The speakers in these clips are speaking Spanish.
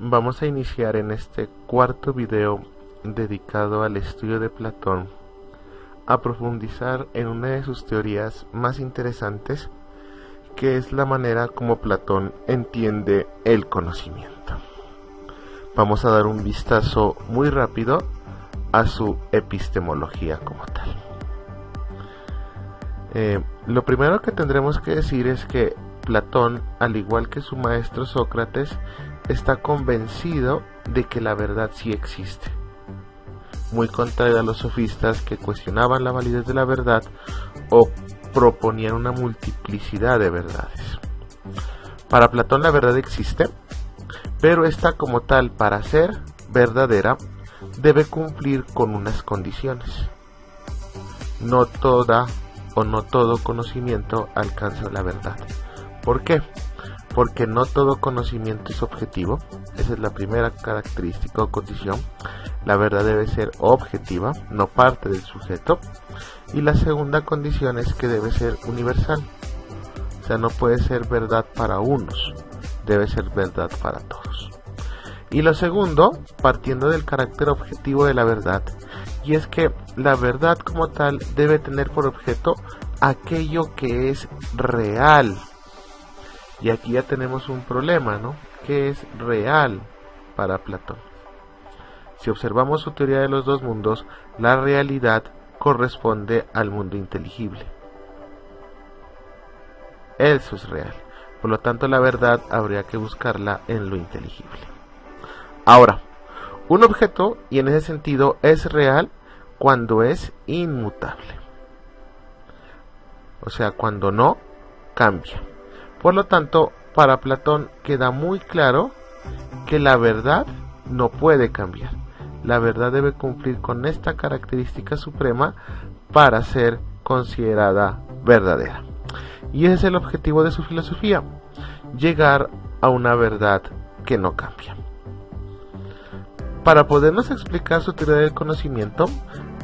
Vamos a iniciar en este cuarto video dedicado al estudio de Platón a profundizar en una de sus teorías más interesantes, que es la manera como Platón entiende el conocimiento. Vamos a dar un vistazo muy rápido a su epistemología como tal. Lo primero que tendremos que decir es que Platón, al igual que su maestro Sócrates, está convencido de que la verdad sí existe, muy contrario a los sofistas que cuestionaban la validez de la verdad o proponían una multiplicidad de verdades. Para Platón la verdad existe, pero esta como tal, para ser verdadera, debe cumplir con unas condiciones. No toda o no todo conocimiento alcanza la verdad. ¿Por qué? Porque no todo conocimiento es objetivo. Esa es la primera característica o condición. La verdad debe ser objetiva, no parte del sujeto. Y la segunda condición es que debe ser universal. O sea, no puede ser verdad para unos, debe ser verdad para todos. Y lo segundo, partiendo del carácter objetivo de la verdad, y es que la verdad como tal debe tener por objeto aquello que es real. Y aquí ya tenemos un problema, ¿no? ¿Qué es real para Platón? Si observamos su teoría de los dos mundos, la realidad corresponde al mundo inteligible. Eso es real. Por lo tanto, la verdad habría que buscarla en lo inteligible. Ahora, un objeto, y en ese sentido, es real cuando es inmutable. O sea, cuando no cambia. Por lo tanto, para Platón queda muy claro que la verdad no puede cambiar. La verdad debe cumplir con esta característica suprema para ser considerada verdadera. Y ese es el objetivo de su filosofía, llegar a una verdad que no cambia. Para podernos explicar su teoría del conocimiento,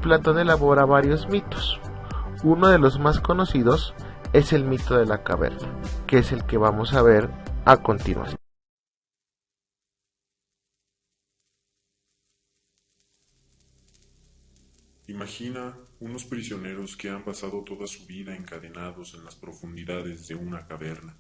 Platón elabora varios mitos. Uno de los más conocidos es el mito de la caverna, que es el que vamos a ver a continuación. Imagina unos prisioneros que han pasado toda su vida encadenados en las profundidades de una caverna.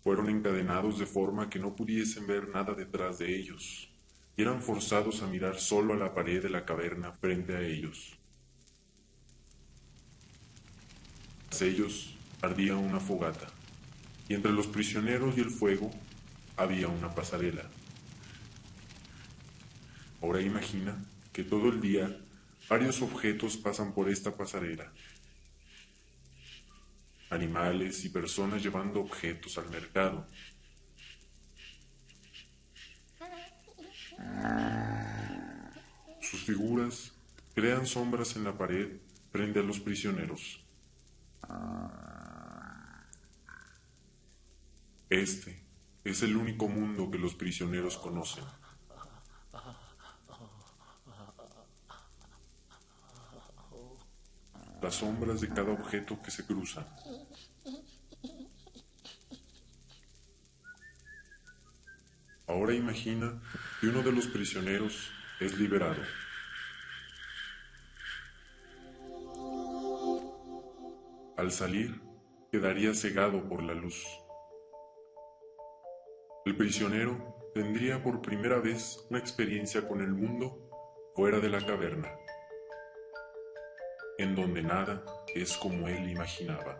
Fueron encadenados de forma que no pudiesen ver nada detrás de ellos, y eran forzados a mirar solo a la pared de la caverna frente a ellos. Tras ellos ardía una fogata, y entre los prisioneros y el fuego había una pasarela. Ahora imagina que todo el día varios objetos pasan por esta pasarela. Animales y personas llevando objetos al mercado. Sus figuras crean sombras en la pared frente a los prisioneros. Este es el único mundo que los prisioneros conocen. Las sombras de cada objeto que se cruzan. Ahora imagina que uno de los prisioneros es liberado. Al salir, quedaría cegado por la luz. El prisionero tendría por primera vez una experiencia con el mundo fuera de la caverna, en donde nada es como él imaginaba.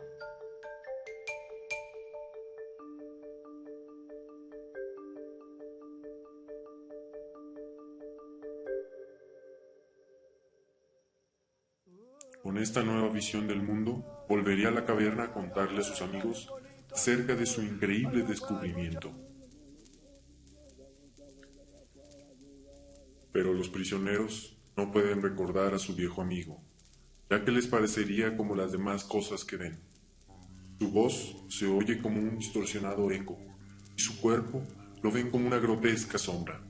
Con esta nueva visión del mundo, volvería a la caverna a contarle a sus amigos acerca de su increíble descubrimiento. Pero los prisioneros no pueden recordar a su viejo amigo, ya que les parecería como las demás cosas que ven. Su voz se oye como un distorsionado eco, y su cuerpo lo ven como una grotesca sombra.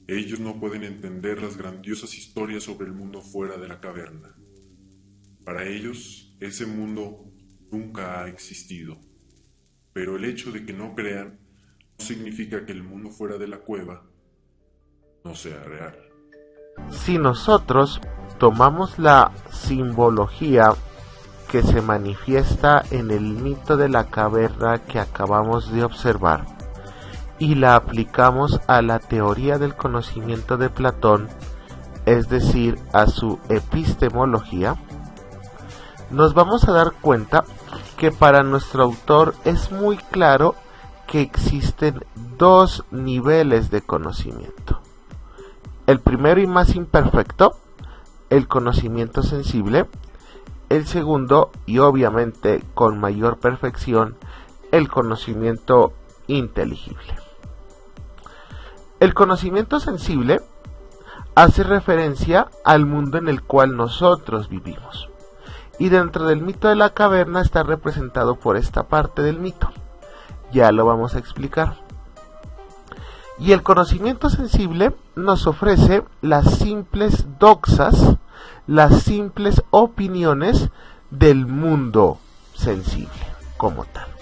Ellos no pueden entender las grandiosas historias sobre el mundo fuera de la caverna. Para ellos, ese mundo nunca ha existido. Pero el hecho de que no crean no significa que el mundo fuera de la cueva no sea real. Si nosotros tomamos la simbología que se manifiesta en el mito de la caverna que acabamos de observar y la aplicamos a la teoría del conocimiento de Platón, es decir, a su epistemología, nos vamos a dar cuenta que para nuestro autor es muy claro que existen dos niveles de conocimiento. El primero y más imperfecto, el conocimiento sensible. El segundo, y obviamente con mayor perfección, el conocimiento inteligible. El conocimiento sensible hace referencia al mundo en el cual nosotros vivimos. Y dentro del mito de la caverna está representado por esta parte del mito. Ya lo vamos a explicar. Y el conocimiento sensible nos ofrece las simples doxas, las simples opiniones del mundo sensible como tal.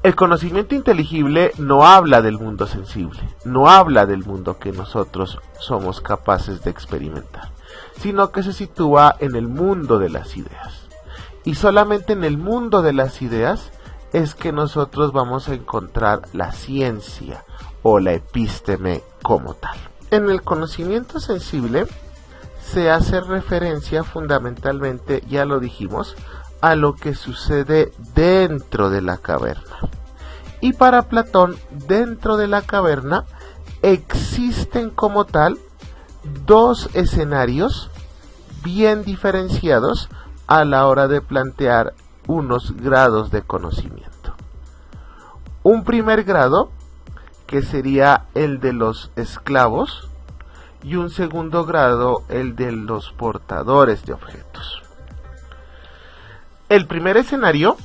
El conocimiento inteligible no habla del mundo sensible, no habla del mundo que nosotros somos capaces de experimentar, sino que se sitúa en el mundo de las ideas. Y solamente en el mundo de las ideas es que nosotros vamos a encontrar la ciencia o la epísteme como tal. En el conocimiento sensible se hace referencia fundamentalmente, ya lo dijimos, a lo que sucede dentro de la caverna. Y para Platón, dentro de la caverna existen como tal dos escenarios bien diferenciados a la hora de plantear unos grados de conocimiento. Un primer grado, que sería el de los esclavos, y un segundo grado, el de los portadores de objetos. El primer escenario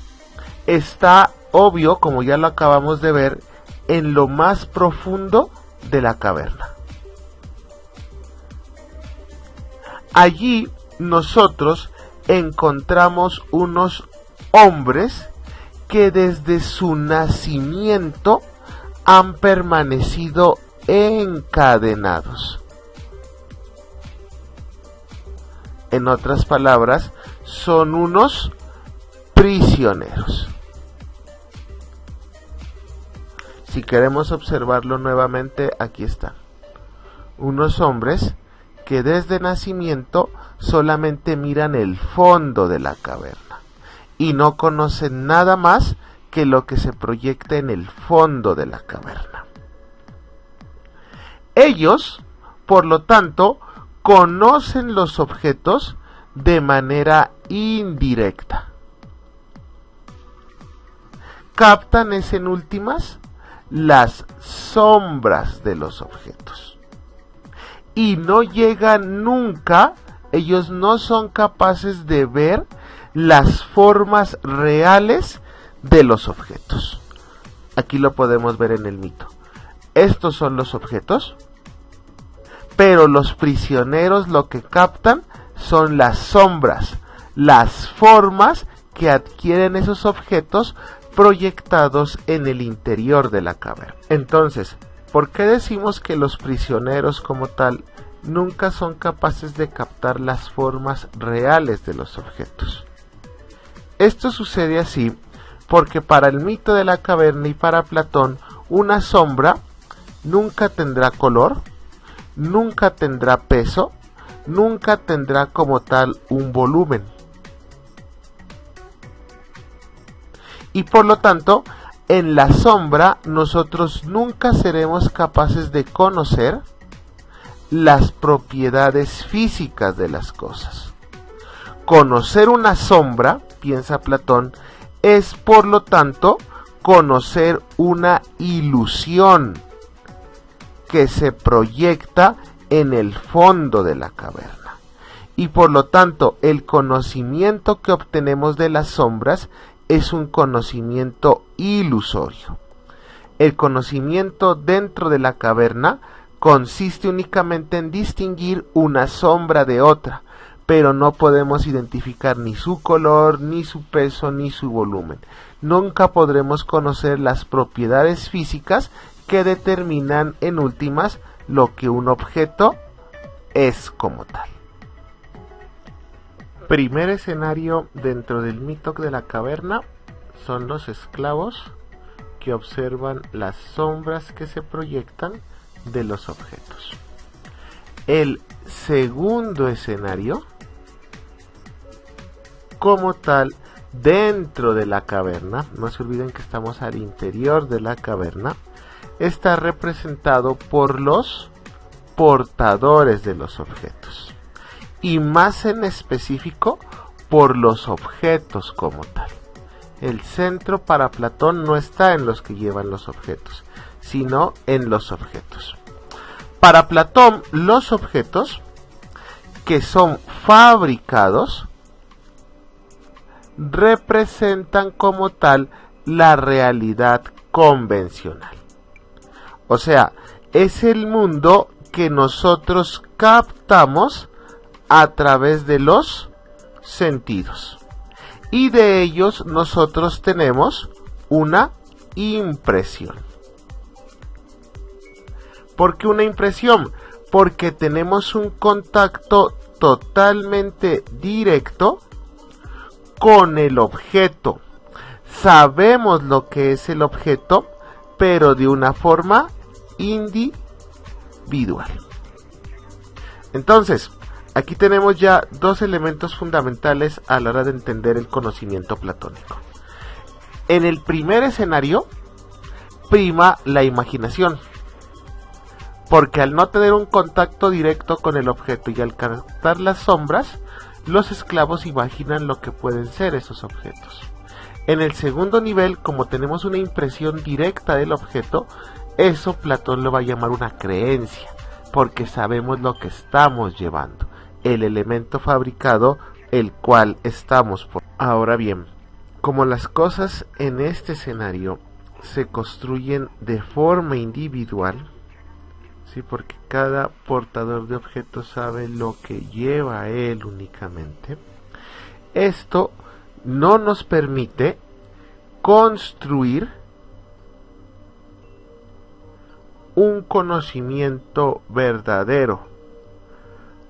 está obvio, como ya lo acabamos de ver, en lo más profundo de la caverna. Allí nosotros encontramos unos hombres que desde su nacimiento han permanecido encadenados. En otras palabras, son unos prisioneros. Si queremos observarlo nuevamente, aquí está. Unos hombres que desde nacimiento solamente miran el fondo de la caverna y no conocen nada más que lo que se proyecta en el fondo de la caverna. Ellos, por lo tanto, conocen los objetos de manera indirecta. Captan en últimas las sombras de los objetos. Y no llegan nunca, ellos no son capaces de ver las formas reales de los objetos. Aquí lo podemos ver en el mito. Estos son los objetos, pero los prisioneros lo que captan son las sombras, las formas que adquieren esos objetos proyectados en el interior de la caverna. Entonces, ¿por qué decimos que los prisioneros como tal nunca son capaces de captar las formas reales de los objetos? Esto sucede así porque para el mito de la caverna y para Platón, una sombra nunca tendrá color, nunca tendrá peso, nunca tendrá como tal un volumen. Y por lo tanto, en la sombra nosotros nunca seremos capaces de conocer las propiedades físicas de las cosas. Conocer una sombra, piensa Platón, es por lo tanto conocer una ilusión que se proyecta en el fondo de la caverna. Y por lo tanto, el conocimiento que obtenemos de las sombras es un conocimiento ilusorio. El conocimiento dentro de la caverna consiste únicamente en distinguir una sombra de otra, pero no podemos identificar ni su color, ni su peso, ni su volumen. Nunca podremos conocer las propiedades físicas que determinan en últimas lo que un objeto es como tal. Primer escenario dentro del mito de la caverna son los esclavos que observan las sombras que se proyectan de los objetos. El segundo escenario, como tal, dentro de la caverna, no se olviden que estamos al interior de la caverna, está representado por los portadores de los objetos, y más en específico por los objetos como tal. El centro para Platón no está en los que llevan los objetos, sino en los objetos. Para Platón, los objetos que son fabricados representan como tal la realidad convencional. O sea, es el mundo que nosotros captamos a través de los sentidos. Y de ellos nosotros tenemos una impresión. ¿Por qué una impresión? Porque tenemos un contacto totalmente directo con el objeto. Sabemos lo que es el objeto, pero de una forma individual. Entonces, aquí tenemos ya dos elementos fundamentales a la hora de entender el conocimiento platónico. En el primer escenario, prima la imaginación, porque al no tener un contacto directo con el objeto y al captar las sombras, los esclavos imaginan lo que pueden ser esos objetos. En el segundo nivel, como tenemos una impresión directa del objeto, eso Platón lo va a llamar una creencia, porque sabemos lo que estamos llevando, el elemento fabricado, el cual estamos por. Ahora bien, como las cosas en este escenario se construyen de forma individual, ¿sí? Porque cada portador de objetos sabe lo que lleva él únicamente, esto no nos permite construir un conocimiento verdadero.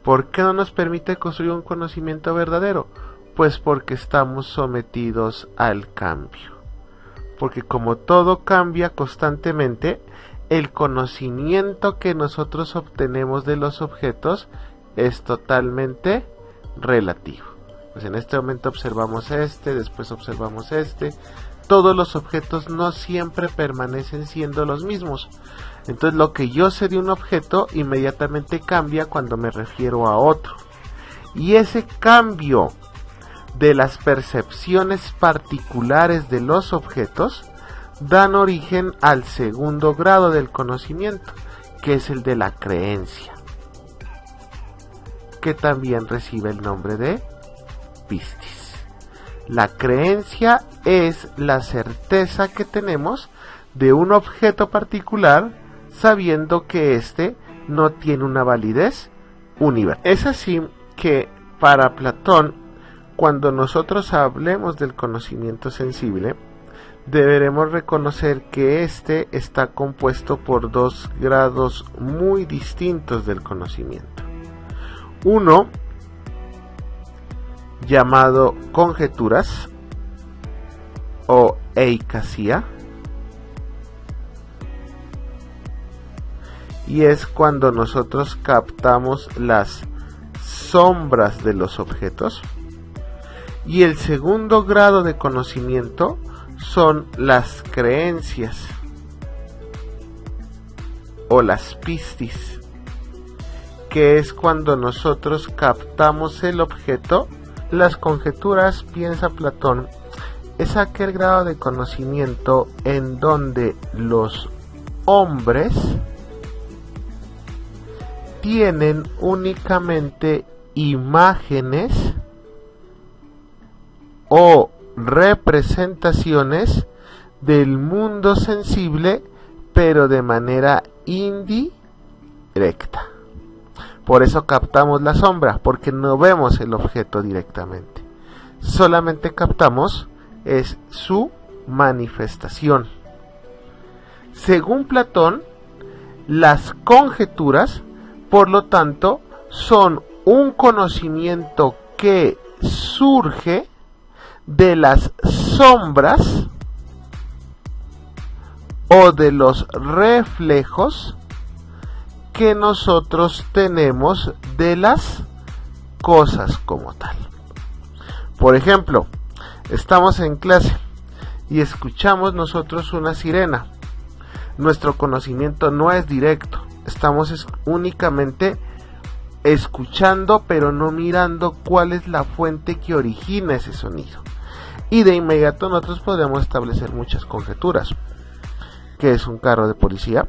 ¿Por qué no nos permite construir un conocimiento verdadero? Pues porque estamos sometidos al cambio. Porque como todo cambia constantemente, el conocimiento que nosotros obtenemos de los objetos es totalmente relativo. Pues en este momento observamos este, después observamos este. Todos los objetos no siempre permanecen siendo los mismos. Entonces lo que yo sé de un objeto inmediatamente cambia cuando me refiero a otro. Y ese cambio de las percepciones particulares de los objetos dan origen al segundo grado del conocimiento, que es el de la creencia, que también recibe el nombre de pistis. La creencia es la certeza que tenemos de un objeto particular, sabiendo que éste no tiene una validez universal. Es así que para Platón, cuando nosotros hablemos del conocimiento sensible, deberemos reconocer que éste está compuesto por dos grados muy distintos del conocimiento. Uno, llamado conjeturas o eikasía, y es cuando nosotros captamos las sombras de los objetos. Y el segundo grado de conocimiento son las creencias o las pistis, que es cuando nosotros captamos el objeto. Las conjeturas, piensa Platón, es aquel grado de conocimiento en donde los hombres tienen únicamente imágenes o representaciones del mundo sensible, pero de manera indirecta. Por eso captamos la sombra, porque no vemos el objeto directamente. Solamente captamos es su manifestación. Según Platón, las conjeturas, por lo tanto, son un conocimiento que surge de las sombras o de los reflejos que nosotros tenemos de las cosas como tal. Por ejemplo, estamos en clase y escuchamos nosotros una sirena. Nuestro conocimiento no es directo, estamos únicamente escuchando, pero no mirando cuál es la fuente que origina ese sonido. Y de inmediato nosotros podemos establecer muchas conjeturas. ¿Qué es un carro de policía?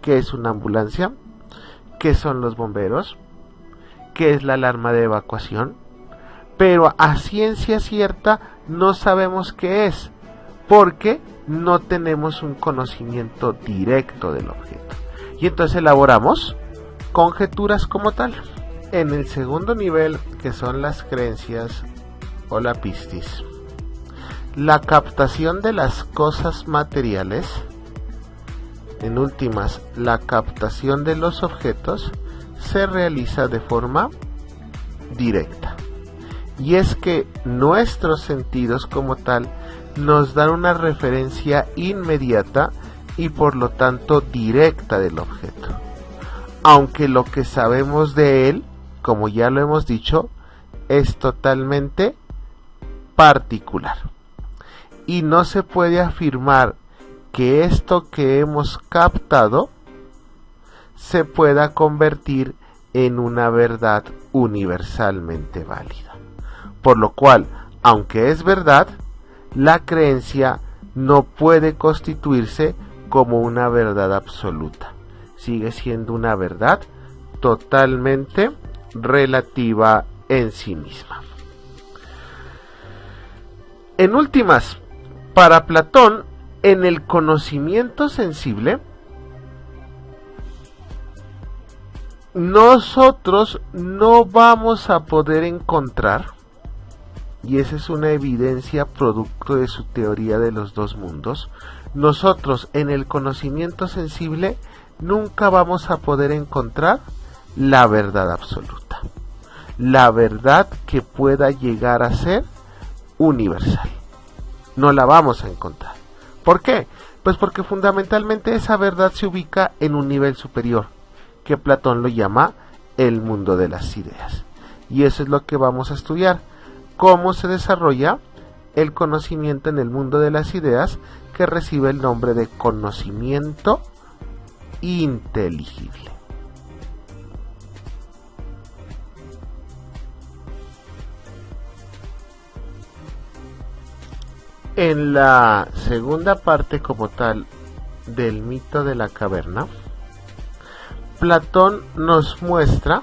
¿Qué es una ambulancia? ¿Qué son los bomberos? ¿Qué es la alarma de evacuación? Pero a ciencia cierta no sabemos qué es, porque no tenemos un conocimiento directo del objeto. Y entonces elaboramos conjeturas como tal. En el segundo nivel, que son las creencias o la pistis, la captación de las cosas materiales, en últimas, la captación de los objetos, se realiza de forma directa. Y es que nuestros sentidos como tal nos dan una referencia inmediata y por lo tanto directa del objeto. Aunque lo que sabemos de él, como ya lo hemos dicho, es totalmente particular. Y no se puede afirmar que esto que hemos captado se pueda convertir en una verdad universalmente válida. Por lo cual, aunque es verdad, la creencia no puede constituirse como una verdad absoluta. Sigue siendo una verdad totalmente relativa en sí misma. En últimas, para Platón, en el conocimiento sensible, nosotros no vamos a poder encontrar, y esa es una evidencia producto de su teoría de los dos mundos, nosotros en el conocimiento sensible nunca vamos a poder encontrar la verdad absoluta, la verdad que pueda llegar a ser universal. No la vamos a encontrar. ¿Por qué? Pues porque fundamentalmente esa verdad se ubica en un nivel superior, que Platón lo llama el mundo de las ideas. Y eso es lo que vamos a estudiar, cómo se desarrolla el conocimiento en el mundo de las ideas, que recibe el nombre de conocimiento inteligible. En la segunda parte como tal del mito de la caverna, Platón nos muestra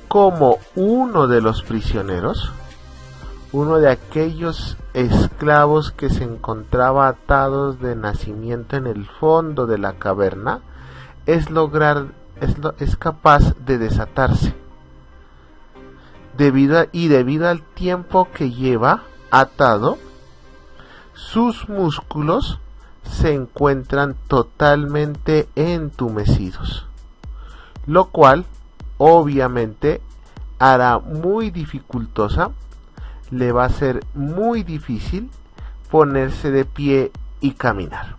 cómo uno de los prisioneros, uno de aquellos esclavos que se encontraba atados de nacimiento en el fondo de la caverna, es capaz de desatarse. Debido al tiempo que lleva atado, sus músculos se encuentran totalmente entumecidos, lo cual obviamente hará muy dificultosa, le va a ser muy difícil ponerse de pie y caminar.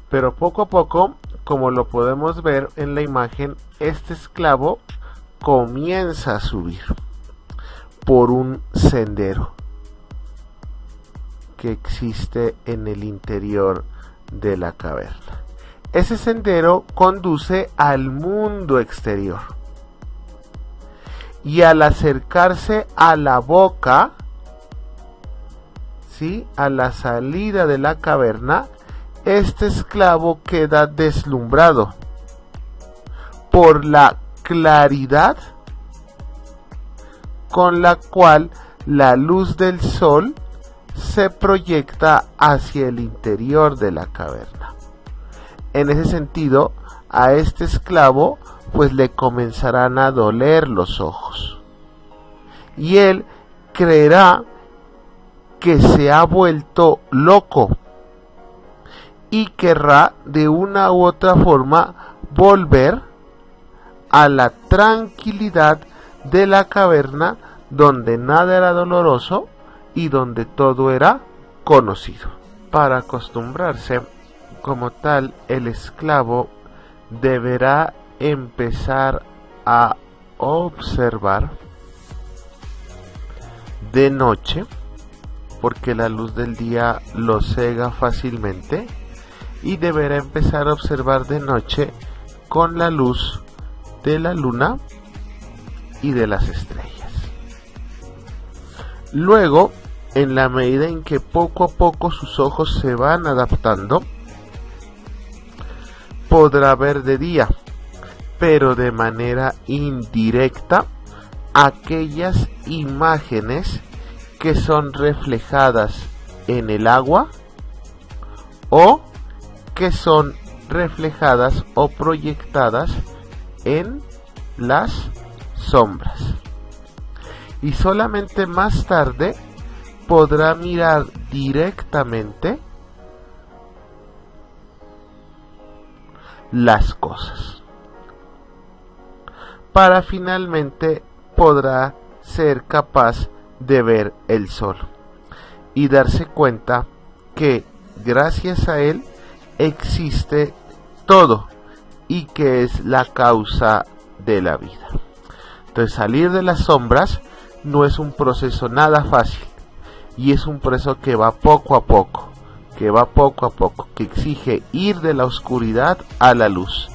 Pero poco a poco, como lo podemos ver en la imagen, este esclavo comienza a subir por un sendero que existe en el interior de la caverna. Ese sendero conduce al mundo exterior. Y al acercarse a la boca, ¿sí?, a la salida de la caverna, este esclavo queda deslumbrado por la claridad con la cual la luz del sol se proyecta hacia el interior de la caverna. en ese sentido, a este esclavo pues le comenzarán a doler los ojos. Y él creerá que se ha vuelto loco y querrá de una u otra forma volver a la tranquilidad de la caverna donde nada era doloroso y donde todo era conocido. Para acostumbrarse, como tal, el esclavo deberá empezar a observar de noche, porque la luz del día lo cega fácilmente, y deberá empezar a observar de noche con la luz de la luna y de las estrellas. Luego, en la medida en que poco a poco sus ojos se van adaptando, podrá ver de día, pero de manera indirecta, aquellas imágenes que son reflejadas en el agua o que son reflejadas o proyectadas en las sombras. Y solamente más tarde podrá mirar directamente las cosas, para finalmente podrá ser capaz de ver el sol y darse cuenta que gracias a él existe todo y que es la causa de la vida. Entonces, salir de las sombras no es un proceso nada fácil, y es un proceso que va poco a poco, que exige ir de la oscuridad a la luz.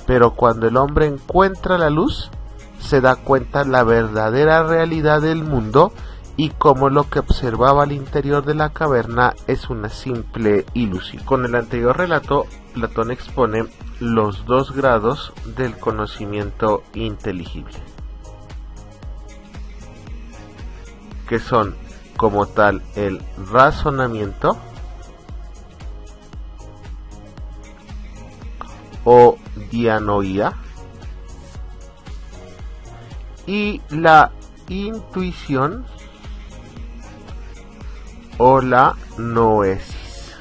Pero cuando el hombre encuentra la luz, se da cuenta la verdadera realidad del mundo y cómo lo que observaba al interior de la caverna es una simple ilusión. Con el anterior relato, Platón expone los 2 grados del conocimiento inteligible, que son como tal el razonamiento o dianoía y la intuición o la noesis.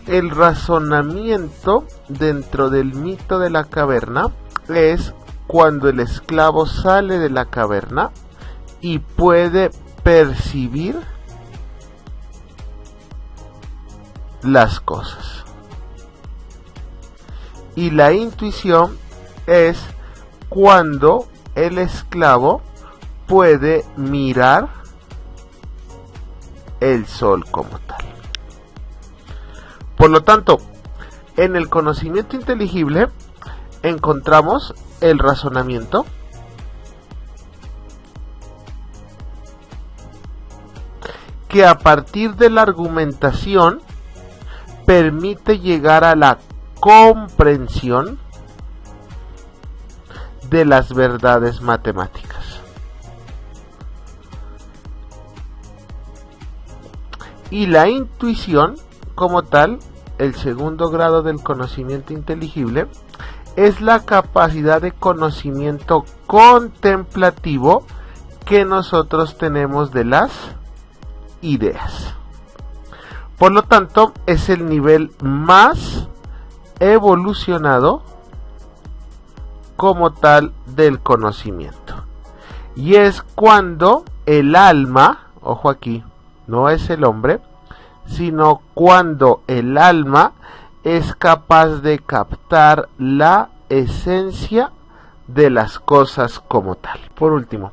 El razonamiento dentro del mito de la caverna es cuando el esclavo sale de la caverna y puede percibir las cosas. Y la intuición es cuando el esclavo puede mirar el sol como tal. Por lo tanto, en el conocimiento inteligible encontramos el razonamiento, que a partir de la argumentación permite llegar a la comprensión de las verdades matemáticas. Y la intuición, como tal, el segundo grado del conocimiento inteligible, es la capacidad de conocimiento contemplativo que nosotros tenemos de las ideas. Por lo tanto, es el nivel más evolucionado como tal del conocimiento. Y es cuando el alma, ojo aquí, no es el hombre, sino cuando el alma es capaz de captar la esencia de las cosas como tal. Por último,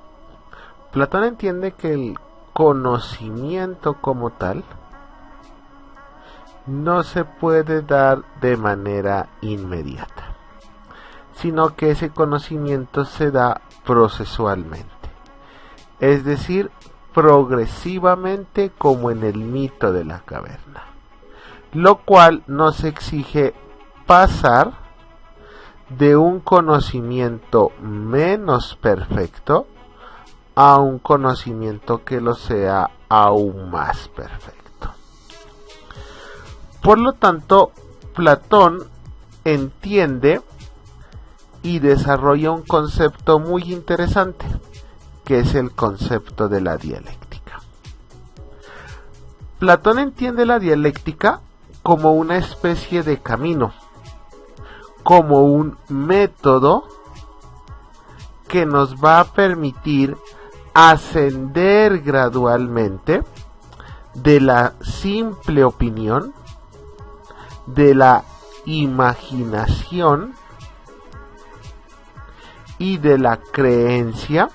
Platón entiende que el conocimiento como tal no se puede dar de manera inmediata, sino que ese conocimiento se da procesualmente, es decir, progresivamente, como en el mito de la caverna, lo cual nos exige pasar de un conocimiento menos perfecto a un conocimiento que lo sea aún más perfecto. Por lo tanto, Platón entiende y desarrolla un concepto muy interesante, que es el concepto de la dialéctica. Platón entiende la dialéctica como una especie de camino, como un método que nos va a permitir ascender gradualmente de la simple opinión, de la imaginación y de la creencia,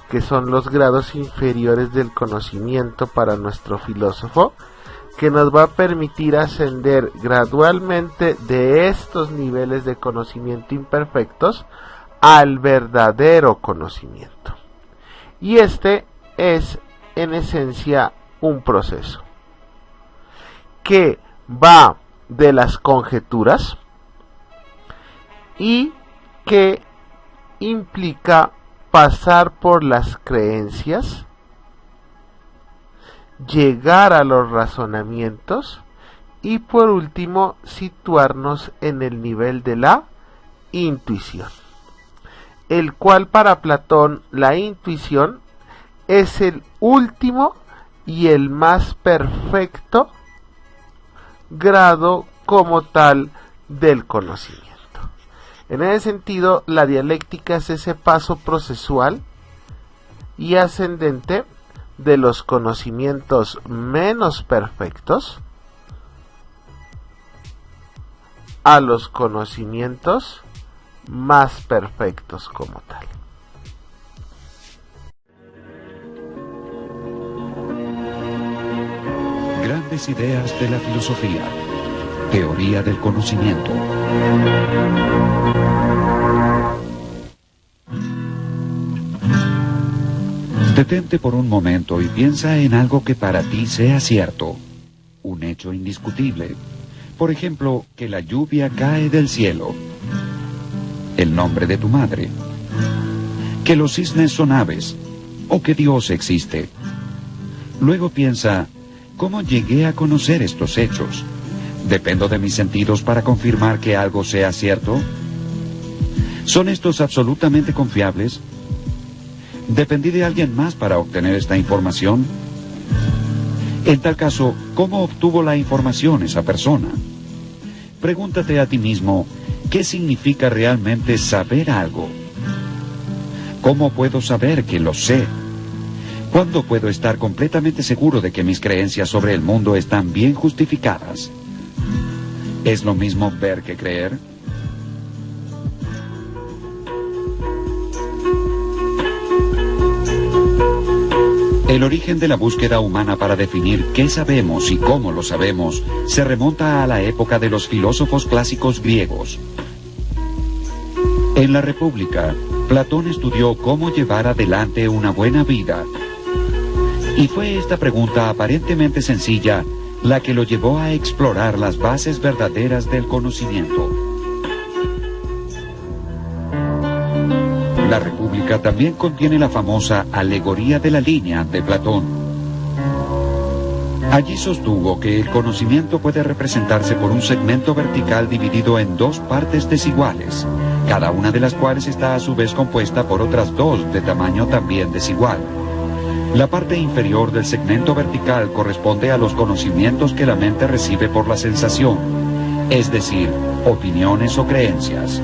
que son los grados inferiores del conocimiento para nuestro filósofo, que nos va a permitir ascender gradualmente de estos niveles de conocimiento imperfectos al verdadero conocimiento. Y este es, en esencia, un proceso que va de las conjeturas y que implica pasar por las creencias, llegar a los razonamientos y por último situarnos en el nivel de la intuición, el cual para Platón la intuición es el último y el más perfecto grado como tal del conocimiento. En ese sentido, la dialéctica es ese paso procesual y ascendente de los conocimientos menos perfectos a los conocimientos más perfectos como tal. Grandes ideas de la filosofía. Teoría del conocimiento. Detente por un momento y piensa en algo que para ti sea cierto, un hecho indiscutible. Por ejemplo, que la lluvia cae del cielo, el nombre de tu madre, que los cisnes son aves, o que Dios existe. Luego piensa, ¿cómo llegué a conocer estos hechos? ¿Dependo de mis sentidos para confirmar que algo sea cierto? ¿Son estos absolutamente confiables? ¿Dependí de alguien más para obtener esta información? En tal caso, ¿cómo obtuvo la información esa persona? Pregúntate a ti mismo, ¿qué significa realmente saber algo? ¿Cómo puedo saber que lo sé? ¿Cuándo puedo estar completamente seguro de que mis creencias sobre el mundo están bien justificadas? ¿Es lo mismo ver que creer? El origen de la búsqueda humana para definir qué sabemos y cómo lo sabemos se remonta a la época de los filósofos clásicos griegos. En la República, Platón estudió cómo llevar adelante una buena vida. Y fue esta pregunta aparentemente sencilla la que lo llevó a explorar las bases verdaderas del conocimiento. La República también contiene la famosa alegoría de la línea de Platón. Allí sostuvo que el conocimiento puede representarse por un segmento vertical dividido en dos partes desiguales, cada una de las cuales está a su vez compuesta por otras dos de tamaño también desigual. La parte inferior del segmento vertical corresponde a los conocimientos que la mente recibe por la sensación, es decir, opiniones o creencias.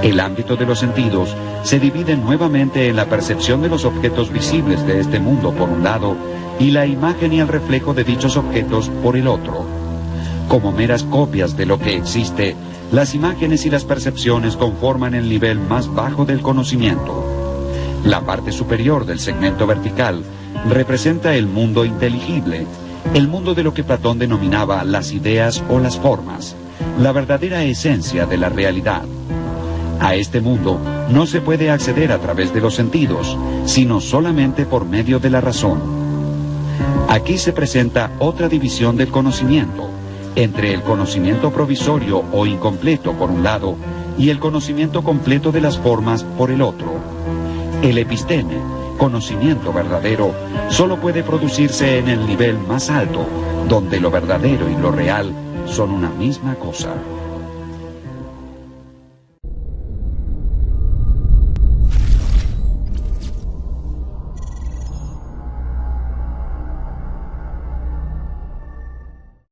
El ámbito de los sentidos se divide nuevamente en la percepción de los objetos visibles de este mundo por un lado y la imagen y el reflejo de dichos objetos por el otro. Como meras copias de lo que existe, las imágenes y las percepciones conforman el nivel más bajo del conocimiento. La parte superior del segmento vertical representa el mundo inteligible, el mundo de lo que Platón denominaba las ideas o las formas, la verdadera esencia de la realidad. A este mundo no se puede acceder a través de los sentidos, sino solamente por medio de la razón. Aquí se presenta otra división del conocimiento, entre el conocimiento provisorio o incompleto por un lado y el conocimiento completo de las formas por el otro. El episteme, conocimiento verdadero, solo puede producirse en el nivel más alto, donde lo verdadero y lo real son una misma cosa.